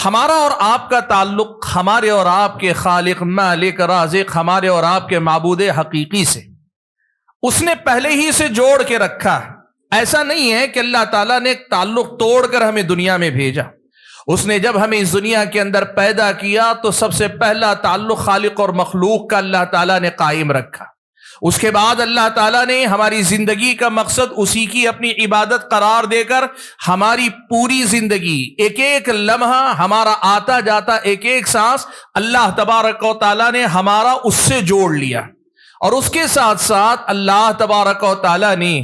ہمارا اور آپ کا تعلق ہمارے اور آپ کے خالق مالک رازق ہمارے اور آپ کے معبود حقیقی سے اس نے پہلے ہی سے جوڑ کے رکھا ہے۔ ایسا نہیں ہے کہ اللہ تعالیٰ نے ایک تعلق توڑ کر ہمیں دنیا میں بھیجا۔ اس نے جب ہمیں اس دنیا کے اندر پیدا کیا تو سب سے پہلا تعلق خالق اور مخلوق کا اللہ تعالیٰ نے قائم رکھا۔ اس کے بعد اللہ تعالیٰ نے ہماری زندگی کا مقصد اسی کی اپنی عبادت قرار دے کر ہماری پوری زندگی ایک ایک لمحہ ہمارا آتا جاتا ایک ایک سانس اللہ تبارک و تعالیٰ نے ہمارا اس سے جوڑ لیا۔ اور اس کے ساتھ ساتھ اللہ تبارک و تعالیٰ نے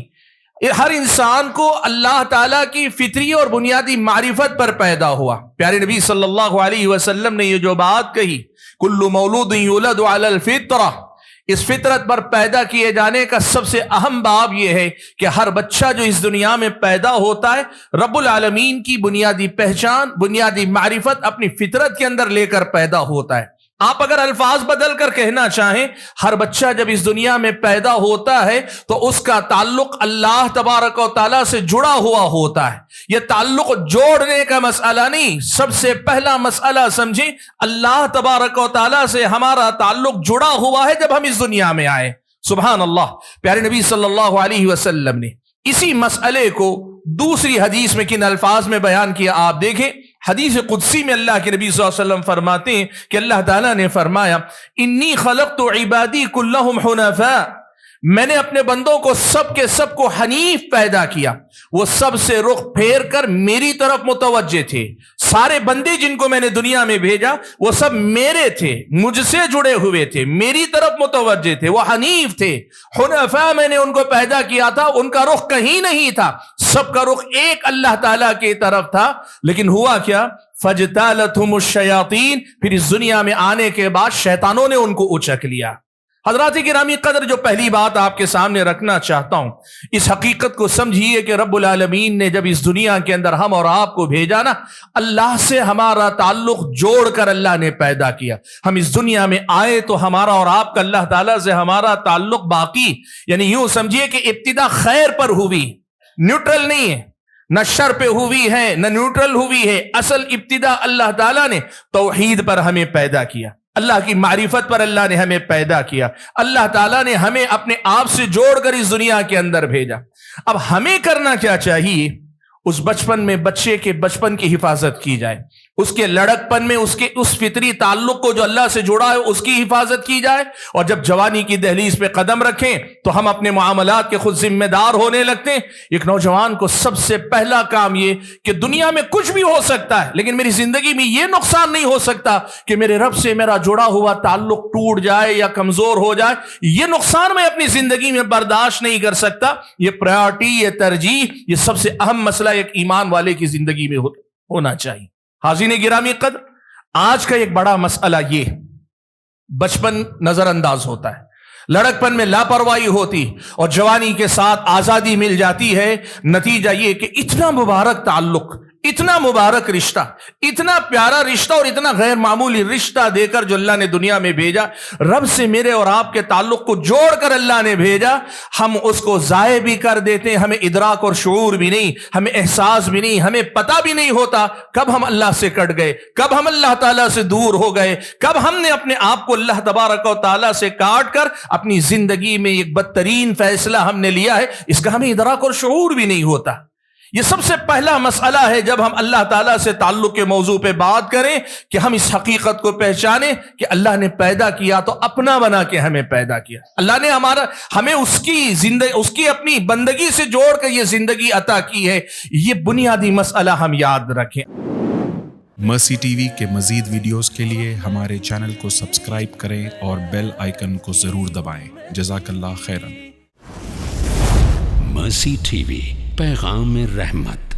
ہر انسان کو اللہ تعالیٰ کی فطری اور بنیادی معرفت پر پیدا ہوا۔ پیارے نبی صلی اللہ علیہ وسلم نے یہ جو بات کہی، کل مولود یولد علی الفطرہ، اس فطرت پر پیدا کیے جانے کا سب سے اہم باب یہ ہے کہ ہر بچہ جو اس دنیا میں پیدا ہوتا ہے رب العالمین کی بنیادی پہچان بنیادی معرفت اپنی فطرت کے اندر لے کر پیدا ہوتا ہے۔ آپ اگر الفاظ بدل کر کہنا چاہیں، ہر بچہ جب اس دنیا میں پیدا ہوتا ہے تو اس کا تعلق اللہ تبارک و تعالیٰ سے جڑا ہوا ہوتا ہے۔ یہ تعلق جوڑنے کا مسئلہ نہیں، سب سے پہلا مسئلہ سمجھیں، اللہ تبارک و تعالیٰ سے ہمارا تعلق جڑا ہوا ہے جب ہم اس دنیا میں آئے۔ سبحان اللہ۔ پیارے نبی صلی اللہ علیہ وسلم نے اسی مسئلے کو دوسری حدیث میں کن الفاظ میں بیان کیا، آپ دیکھیں۔ حدیث قدسی میں اللہ کے نبی صلی اللہ علیہ وسلم فرماتے ہیں کہ اللہ تعالیٰ نے فرمایا، انی خلقت عبادی کلہم حنفاء، میں نے اپنے بندوں کو سب کے سب کو حنیف پیدا کیا، وہ سب سے رخ پھیر کر میری طرف متوجہ تھے۔ سارے بندے جن کو میں نے دنیا میں بھیجا وہ سب میرے تھے، مجھ سے جڑے ہوئے تھے، میری طرف متوجہ تھے، وہ حنیف تھے۔ حنفاء میں نے ان کو پیدا کیا تھا، ان کا رخ کہیں نہیں تھا، سب کا رخ ایک اللہ تعالیٰ کی طرف تھا۔ لیکن ہوا کیا؟ فَجْتَالَتْهُمُ الشَّيَاطِينُ، پھر اس دنیا میں آنے کے بعد شیطانوں نے ان کو اچک لیا۔ حضرات گرامی قدر، جو پہلی بات آپ کے سامنے رکھنا چاہتا ہوں، اس حقیقت کو سمجھیے کہ رب العالمین نے جب اس دنیا کے اندر ہم اور آپ کو بھیجا نا، اللہ سے ہمارا تعلق جوڑ کر اللہ نے پیدا کیا۔ ہم اس دنیا میں آئے تو ہمارا اور آپ کا اللہ تعالیٰ سے ہمارا تعلق باقی، یعنی یوں سمجھیے کہ ابتدا خیر پر ہوئی، نیوٹرل نہیں ہے، نہ شر پہ ہوئی ہے نہ نیوٹرل ہوئی ہے۔ اصل ابتدا اللہ تعالیٰ نے توحید پر ہمیں پیدا کیا، اللہ کی معرفت پر اللہ نے ہمیں پیدا کیا، اللہ تعالیٰ نے ہمیں اپنے آپ سے جوڑ کر اس دنیا کے اندر بھیجا۔ اب ہمیں کرنا کیا چاہیے؟ اس بچپن میں بچے کے بچپن کی حفاظت کی جائے، اس کے لڑکپن میں اس فطری تعلق کو جو اللہ سے جڑا ہے اس کی حفاظت کی جائے، اور جب جوانی کی دہلیز پہ قدم رکھیں تو ہم اپنے معاملات کے خود ذمہ دار ہونے لگتے ہیں۔ ایک نوجوان کو سب سے پہلا کام یہ کہ دنیا میں کچھ بھی ہو سکتا ہے لیکن میری زندگی میں یہ نقصان نہیں ہو سکتا کہ میرے رب سے میرا جڑا ہوا تعلق ٹوٹ جائے یا کمزور ہو جائے، یہ نقصان میں اپنی زندگی میں برداشت نہیں کر سکتا۔ یہ پرائورٹی، یہ ترجیح، یہ سب سے اہم مسئلہ ایک ایمان والے کی زندگی میں ہونا چاہیے۔ حاضرین گرامی قدر، آج کا ایک بڑا مسئلہ یہ بچپن نظر انداز ہوتا ہے، لڑکپن میں لاپرواہی ہوتی اور جوانی کے ساتھ آزادی مل جاتی ہے۔ نتیجہ یہ کہ اتنا مبارک تعلق، اتنا مبارک رشتہ، اتنا پیارا رشتہ اور اتنا غیر معمولی رشتہ دے کر جو اللہ نے دنیا میں بھیجا، رب سے میرے اور آپ کے تعلق کو جوڑ کر اللہ نے بھیجا، ہم اس کو ضائع بھی کر دیتے ہیں، ہمیں ادراک اور شعور بھی نہیں، ہمیں احساس بھی نہیں، ہمیں پتہ بھی نہیں ہوتا کب ہم اللہ سے کٹ گئے، کب ہم اللہ تعالیٰ سے دور ہو گئے، کب ہم نے اپنے آپ کو اللہ تبارک و تعالیٰ سے کاٹ کر اپنی زندگی میں ایک بدترین فیصلہ ہم نے لیا ہے، اس کا ہمیں ادراک اور شعور بھی نہیں ہوتا۔ یہ سب سے پہلا مسئلہ ہے جب ہم اللہ تعالیٰ سے تعلق کے موضوع پہ بات کریں کہ ہم اس حقیقت کو پہچانیں کہ اللہ نے پیدا کیا تو اپنا بنا کے ہمیں پیدا کیا، اللہ نے ہمیں اس کی اپنی بندگی سے جوڑ کر یہ زندگی عطا کی ہے۔ یہ بنیادی مسئلہ ہم یاد رکھیں۔ مرسی ٹی وی کے مزید ویڈیوز کے لیے ہمارے چینل کو سبسکرائب کریں اور بیل آئیکن کو ضرور دبائیں۔ جزاک اللہ خیرن۔ مرسی ٹی وی، پیغام رحمت۔